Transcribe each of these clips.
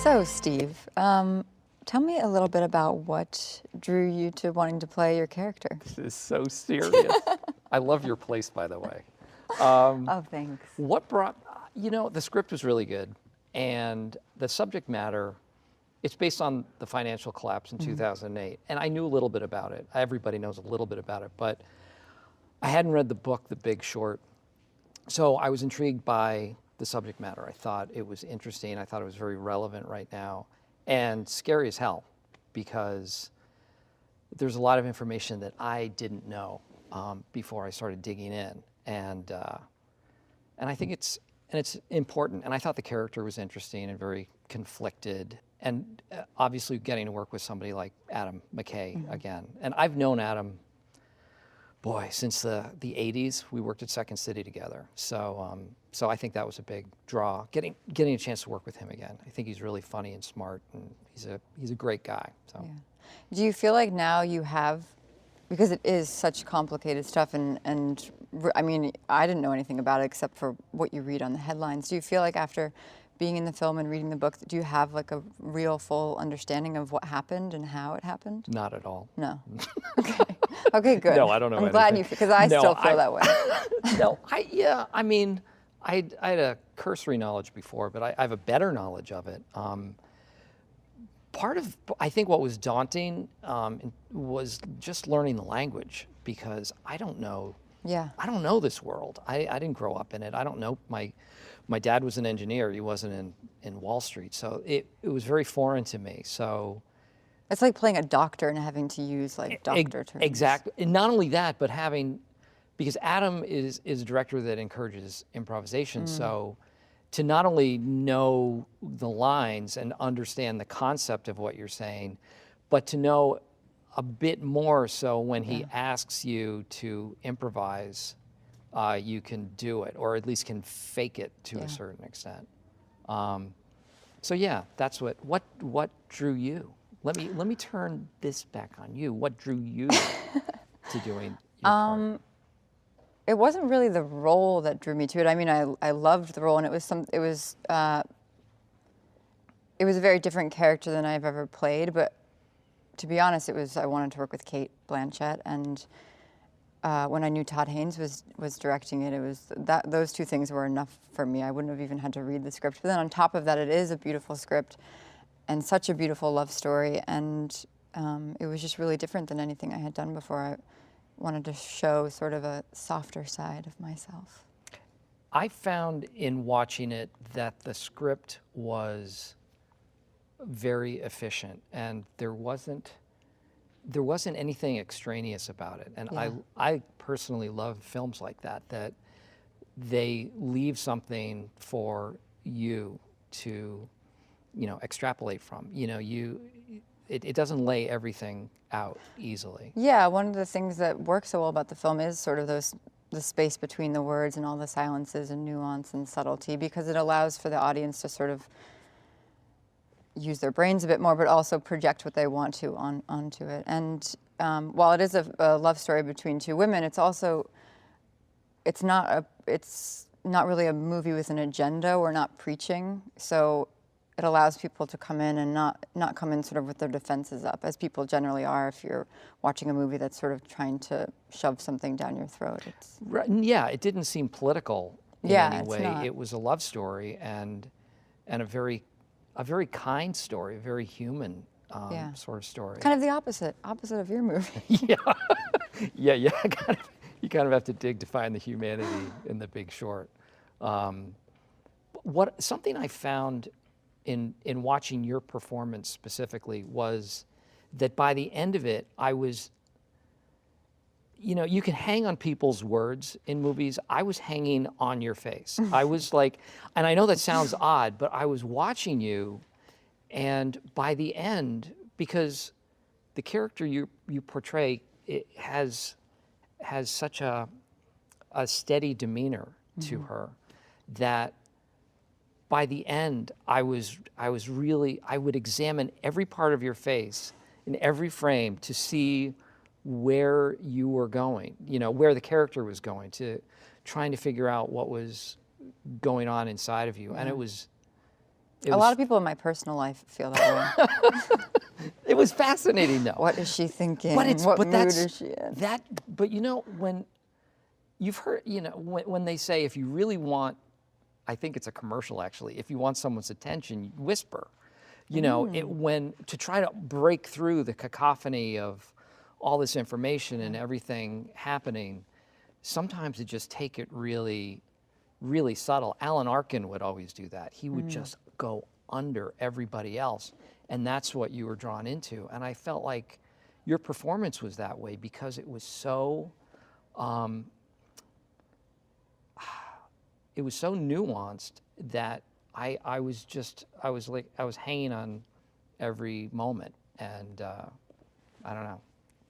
So, Steve, tell me a little bit about what drew you to wanting to play your character. This is so serious. I love your place, by the way. Oh, thanks. What brought, the script was really good, and the subject matter, it's based on the financial collapse in 2008, and I knew a little bit about it. Everybody knows a little bit about it, but I hadn't read the book, The Big Short, so I was intrigued by the subject matter. I thought it was interesting. I thought it was very relevant right now, and scary as hell, because there's a lot of information that I didn't know before I started digging in, and I think it's important. And I thought the character was interesting and very conflicted, and obviously getting to work with somebody like Adam McKay again. And I've known Adam, boy, since the 80s. We worked at Second City together, so I think that was a big draw. Getting a chance to work with him again. I think he's really funny and smart, and he's a great guy. So. Yeah. Do you feel like now you have, because it is such complicated stuff, and I mean, I didn't know anything about it except for what you read on the headlines. Do you feel like after being in the film and reading the book, do you have like a real full understanding of what happened and how it happened? Not at all. No. Okay. Okay, good. No, I don't know. I'm glad you, because I still feel that way. No, I mean, I had a cursory knowledge before, but I have a better knowledge of it. Part of, I think, what was daunting was just learning the language, because I don't know. Yeah. I don't know this world. I didn't grow up in it. I don't know. My dad was an engineer. He wasn't in Wall Street, so it was very foreign to me. So it's like playing a doctor and having to use like doctor terms. Exactly. And not only that, but because Adam is a director that encourages improvisation. So to not only know the lines and understand the concept of what you're saying, but to know a bit more, so when he asks you to improvise, you can do it, or at least can fake it to a certain extent. So yeah, that's what drew you. Let me turn this back on you. What drew you to doing your part? It wasn't really the role that drew me to it. I mean, I loved the role, and it was a very different character than I've ever played. But to be honest, I wanted to work with Kate Blanchett, and when I knew Todd Haynes was directing it, those two things were enough for me. I wouldn't have even had to read the script. But then on top of that, it is a beautiful script, and such a beautiful love story, and it was just really different than anything I had done before. I wanted to show sort of a softer side of myself. I found in watching it that the script was very efficient, and there wasn't anything extraneous about it. And I personally love films like that they leave something for you to extrapolate from. It doesn't lay everything out easily. Yeah, one of the things that works so well about the film is sort of the space between the words and all the silences and nuance and subtlety, because it allows for the audience to sort of use their brains a bit more, but also project what they want to onto it. And while it is a love story between two women, it's not really a movie with an agenda. We're not preaching, so it allows people to come in and not come in sort of with their defenses up, as people generally are if you're watching a movie that's sort of trying to shove something down your throat. Right, yeah, it didn't seem political in any way. Not. It was a love story and a very kind story, a very human sort of story. Kind of the opposite of your movie. Yeah. You kind of have to dig to find the humanity in The Big Short. Something I found in watching your performance specifically was that by the end of it, I was, you can hang on people's words in movies. I was hanging on your face. I was like, and I know that sounds odd, but I was watching you, and by the end, because the character you portray, it has such a steady demeanor to her that by the end, I would examine every part of your face in every frame to see where you were going, where the character was going, to trying to figure out what was going on inside of you. And it was A lot of people in my personal life feel that way. It was fascinating, though. What is she thinking? But what mood that's, is she in? But you know, when you've heard, you know, when they say if you really want, I think it's a commercial actually, if you want someone's attention, whisper. You know, to try to break through the cacophony of all this information and everything happening, sometimes it just take it really, really subtle. Alan Arkin would always do that. He would just go under everybody else. And that's what you were drawn into. And I felt like your performance was that way because it was so, it was so nuanced that I was hanging on every moment. And I don't know.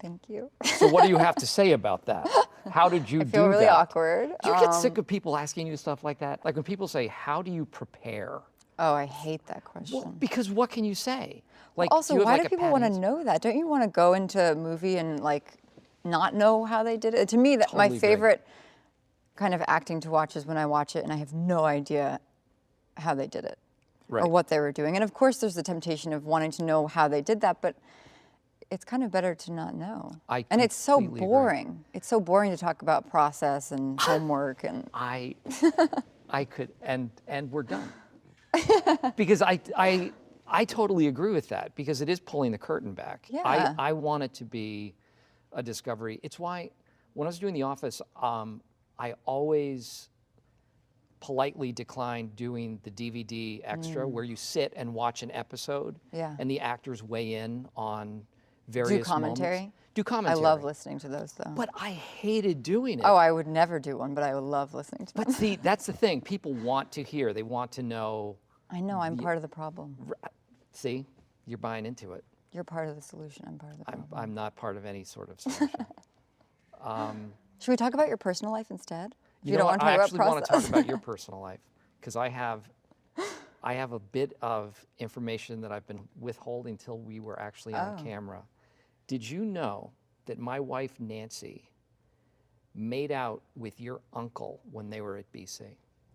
Thank you. So what do you have to say about that? How did you do that? I feel really awkward. Do you get sick of people asking you stuff like that? Like when people say, how do you prepare? Oh, I hate that question. Well, because what can you say? Like, Also, do you have, why like, do a people pat want to answer? know that? Don't you want to go into a movie and like not know how they did it? To me, that my Totally agree. favorite kind of acting to watch is when I watch it and I have no idea how they did it or Right. what they were doing. And of course, there's the temptation of wanting to know how they did that, but it's kind of better to not know. And it's so completely agree. boring. It's so boring to talk about process and homework and. I could, and we're done. Because I totally agree with that because it is pulling the curtain back. Yeah. I want it to be a discovery. It's why when I was doing The Office, I always politely declined doing the DVD extra where you sit and watch an episode Yeah. and the actors weigh in on various commentary? moments. Do commentary. I love listening to those though. But I hated doing it. Oh, I would never do one, but I would love listening to them. But see, that's the thing. People want to hear. They want to know. I know, I'm part of the problem. See, you're buying into it. You're part of the solution, I'm part of the problem. I'm not part of any sort of solution. Should we talk about your personal life instead? If You know what? don't I want to actually talk want about to talk process. about your personal life because I have a bit of information that I've been withholding till we were actually on camera. Did you know that my wife Nancy made out with your uncle when they were at BC?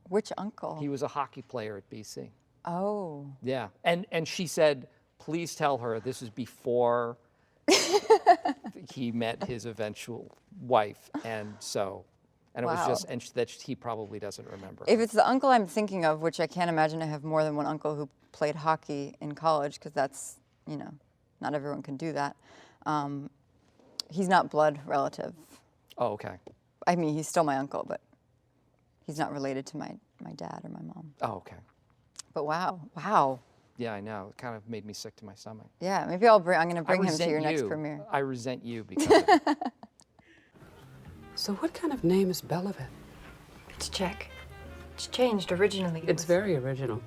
Which uncle? He was a hockey player at BC. Oh. Yeah, and she said, please tell her this is before he met his eventual wife, and it was Wow. just, and that he probably doesn't remember. If it's the uncle I'm thinking of, which I can't imagine I have more than one uncle who played hockey in college, because that's, you know, not everyone can do that. He's not blood relative. Oh, okay. I mean, he's still my uncle, but he's not related to my dad or my mom. Oh, okay. But wow. Yeah, I know. It kind of made me sick to my stomach. Yeah, maybe I'm going to bring him to resent your next you. premiere. I resent you because of it. So what kind of name is Belivet? It's Czech. It's changed originally. It's very original.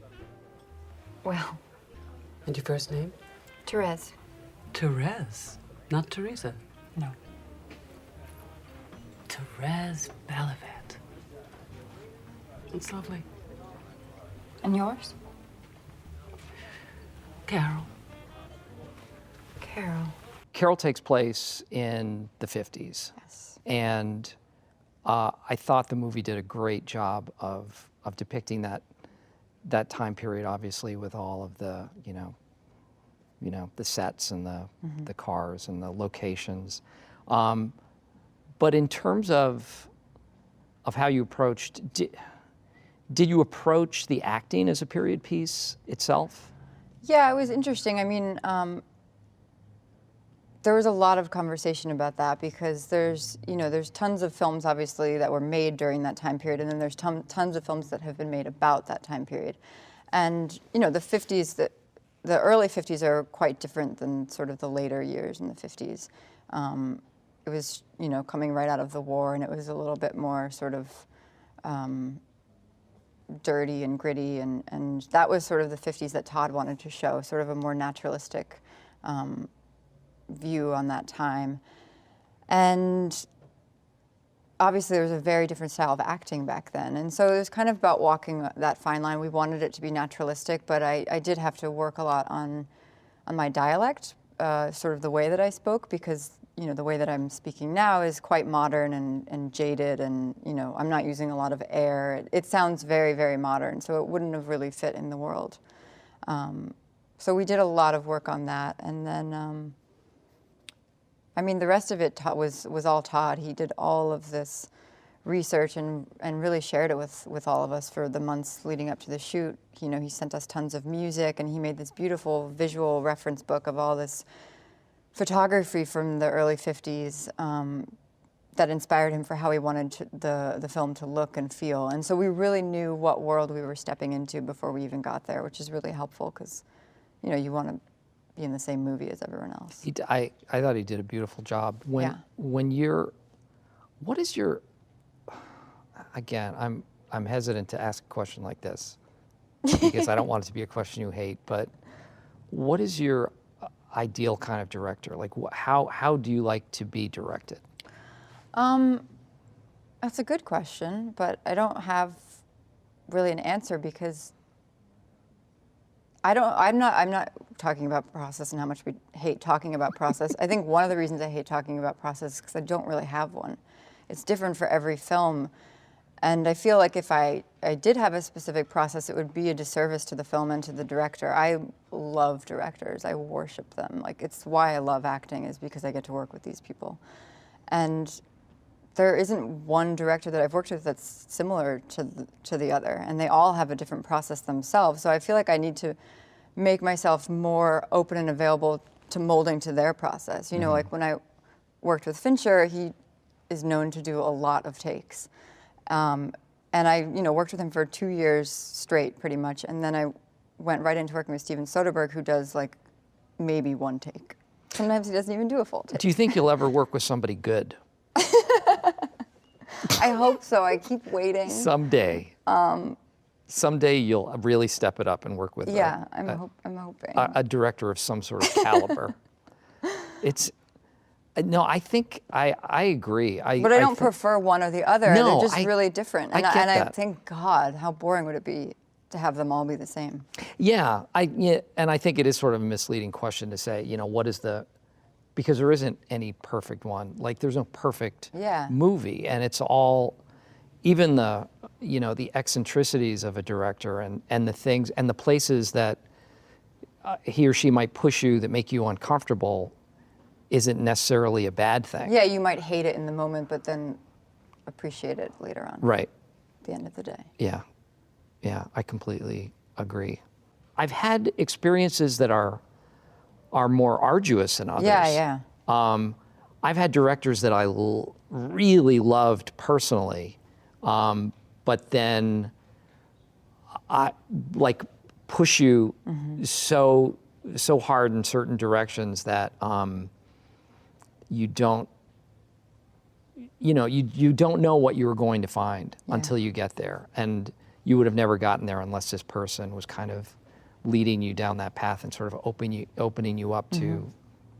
Well, And your first name? Therese. Therese, not Teresa. No. Therese Belivet. That's lovely. And yours? Carol. Carol. Carol takes place in the 50s. Yes. And I thought the movie did a great job of depicting that time period, obviously, with all of the, you know, the sets and the cars and the locations. But in terms of how you approached, did you approach the acting as a period piece itself? Yeah, it was interesting. I mean, there was a lot of conversation about that because there's tons of films obviously that were made during that time period, and then there's tons of films that have been made about that time period. And you know, the 50s, the early 50s are quite different than sort of the later years in the 50s. It was, you know, coming right out of the war, and it was a little bit more sort of dirty and gritty, and that was sort of the 50s that Todd wanted to show, sort of a more naturalistic view on that time. And obviously there was a very different style of acting back then, and so it was kind of about walking that fine line. We wanted it to be naturalistic, but I did have to work a lot on my dialect, sort of the way that I spoke, because you know, the way that I'm speaking now is quite modern and jaded, and you know, I'm not using a lot of air. It sounds very, very modern, so it wouldn't have really fit in the world. So we did a lot of work on that, and then, I mean, the rest of it was all Todd. He did all of this research and really shared it with all of us for the months leading up to the shoot. You know, he sent us tons of music, and he made this beautiful visual reference book of all this photography from the early 50s that inspired him for how he wanted the film to look and feel. And so we really knew what world we were stepping into before we even got there, which is really helpful because, you know, you want to be in the same movie as everyone else. I thought he did a beautiful job. When you're, what is your, again, I'm hesitant to ask a question like this because I don't want it to be a question you hate, but what is your ideal kind of director? Like, how do you like to be directed? That's a good question, but I don't have really an answer because I'm not talking about process and how much we hate talking about process. I think one of the reasons I hate talking about process is because I don't really have one. It's different for every film. And I feel like if I did have a specific process, it would be a disservice to the film and to the director. I love directors. I worship them. Like, it's why I love acting, is because I get to work with these people. And there isn't one director that I've worked with that's similar to the other, and they all have a different process themselves. So I feel like I need to make myself more open and available to molding to their process. You know, like when I worked with Fincher, he is known to do a lot of takes. And I, you know, worked with him for 2 years straight, pretty much, and then I went right into working with Steven Soderbergh, who does like maybe one take. Sometimes he doesn't even do a full take. Do you think you'll ever work with somebody good? I hope so. I keep waiting. Someday. Someday you'll really step it up and work with I'm hoping. a director of some sort of caliber. It's, no, I think I agree. But I don't prefer one or the other. No, they're just really different. And I I think, God, how boring would it be to have them all be the same? Yeah, and I think it is sort of a misleading question to say, you know, what is the, because there isn't any perfect one. Like, there's no perfect movie, and it's all, even the, you know, the eccentricities of a director and the things and the places that he or she might push you that make you uncomfortable isn't necessarily a bad thing. Yeah, you might hate it in the moment, but then appreciate it later on. Right. At the end of the day. Yeah, I completely agree. I've had experiences that are more arduous than others. Yeah. I've had directors that I really loved personally, but then I like push you so hard in certain directions that you don't, you know, you don't know what you were going to find until you get there, and you would have never gotten there unless this person was kind of leading you down that path and sort of opening you up to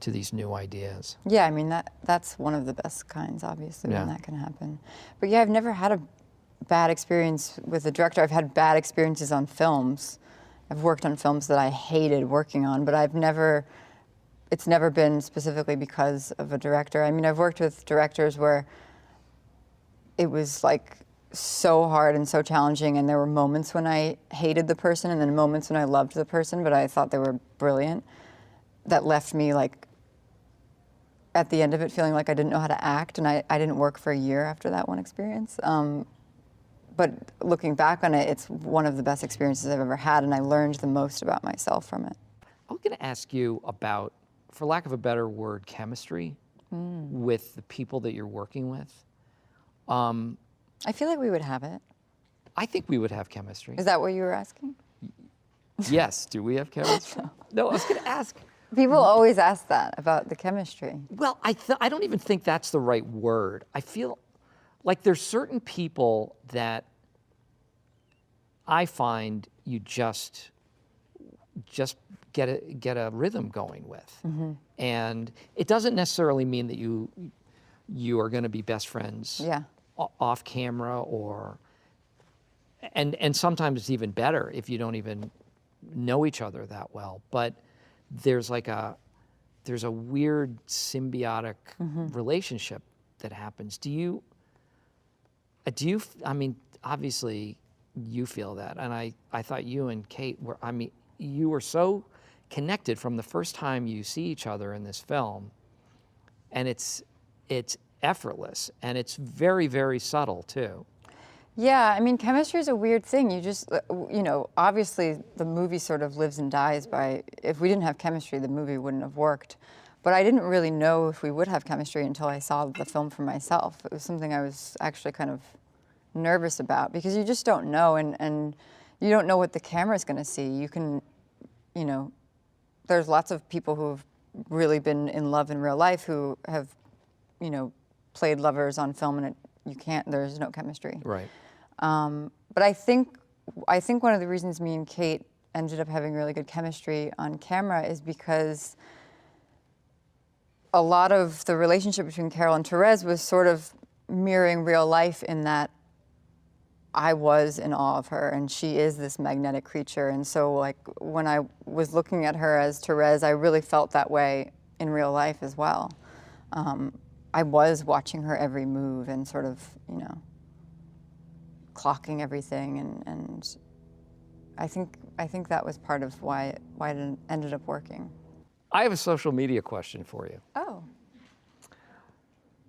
these new ideas. Yeah, I mean, that's one of the best kinds, obviously, when that can happen. But yeah, I've never had a bad experience with a director. I've had bad experiences on films. I've worked on films that I hated working on, but it's never been specifically because of a director. I mean, I've worked with directors where it was like so hard and so challenging, and there were moments when I hated the person and then moments when I loved the person, but I thought they were brilliant, that left me like at the end of it feeling like I didn't know how to act, and I didn't work for a year after that one experience. But looking back on it, it's one of the best experiences I've ever had, and I learned the most about myself from it. I'm going to ask you about, for lack of a better word, chemistry with the people that you're working with. I feel like we would have it. I think we would have chemistry. Is that what you were asking? Yes. Do we have chemistry? No, I was going to ask. People always ask that about the chemistry. Well, I don't even think that's the right word. I feel like there's certain people that I find you just get a rhythm going with, and it doesn't necessarily mean that you are going to be best friends off camera, or and sometimes it's even better if you don't even know each other that well. But there's a weird symbiotic relationship that happens. Do you? I mean, obviously you feel that, and I thought you and Kate were. I mean, you are so connected from the first time you see each other in this film, and it's effortless, and it's very, very subtle too. Yeah, I mean, chemistry is a weird thing. You just, you know, obviously the movie sort of lives and dies by, if we didn't have chemistry, the movie wouldn't have worked. But I didn't really know if we would have chemistry until I saw the film for myself. It was something I was actually kind of nervous about, because you just don't know, and you don't know what the camera's going to see. You can, you know, there's lots of people who've really been in love in real life who have, you know, played lovers on film, and there's no chemistry. Right. But I think one of the reasons me and Kate ended up having really good chemistry on camera is because a lot of the relationship between Carol and Therese was sort of mirroring real life, in that I was in awe of her, and she is this magnetic creature. And so, like, when I was looking at her as Therese, I really felt that way in real life as well. I was watching her every move and sort of, you know, clocking everything, and I think that was part of why it ended up working. I have a social media question for you. Oh.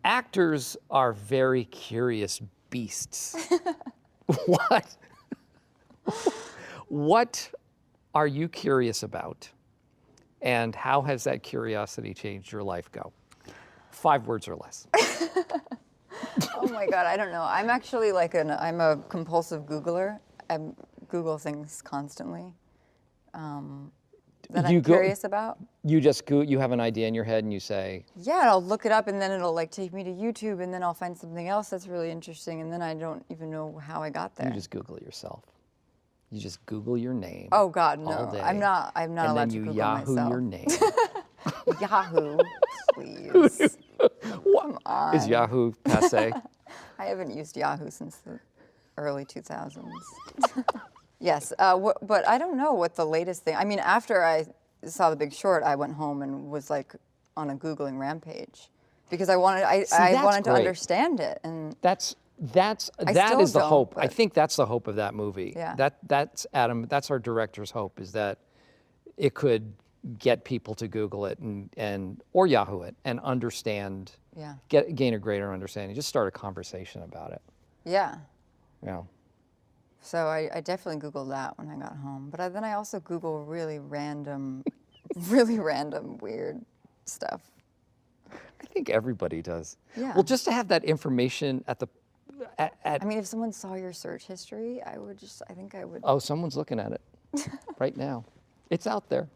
Actors are very curious beasts. What are you curious about, and how has that curiosity changed your life? Go. 5 words or less. Oh my God, I don't know. I'm actually I'm a compulsive Googler. I Google things constantly that I'm curious about. You you have an idea in your head and you say, yeah, and I'll look it up, and then it'll like take me to YouTube, and then I'll find something else that's really interesting, and then I don't even know how I got there. you just Google it yourself. You just Google your name. Oh God, all no. day, I'm not allowed to Google Yahoo myself. your name. Yahoo, please. Come on. Is Yahoo passé? I haven't used Yahoo since the early 2000s. Yes, but I don't know what the latest thing. I mean, after I saw The Big Short, I went home and was like on a Googling rampage, because I wanted to great. understand it, and that still is the don't, hope. I but- think that's the hope of that movie. Yeah. That's Adam. That's our director's hope, is that it could get people to Google it or Yahoo it and understand. Yeah. Gain a greater understanding. Just start a conversation about it. yeah. Yeah. So I definitely Googled that when I got home, but then I also Google really random weird stuff. I think everybody does. Yeah. Well, just to have that information at the. I mean, if someone saw your search history, I think I would. Oh, someone's looking at it right now. It's out there.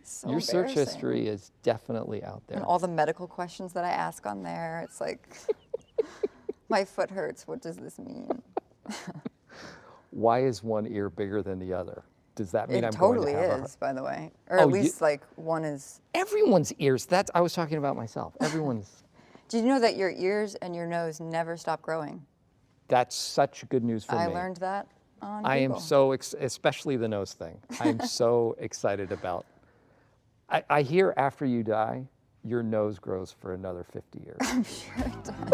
So Your search embarrassing. history is definitely out there. And all the medical questions that I ask on there, it's like, my foot hurts. What does this mean? Why is one ear bigger than the other? Does that mean It I'm totally going to have is, by the way, or Oh, at least like one is. Everyone's ears. I was talking about myself. Everyone's. Did you know that your ears and your nose never stop growing? That's such good news for me. I learned that on I am Google. so, especially the nose thing. I'm so excited about. I hear after you die, your nose grows for another 50 years. I'm sure it does.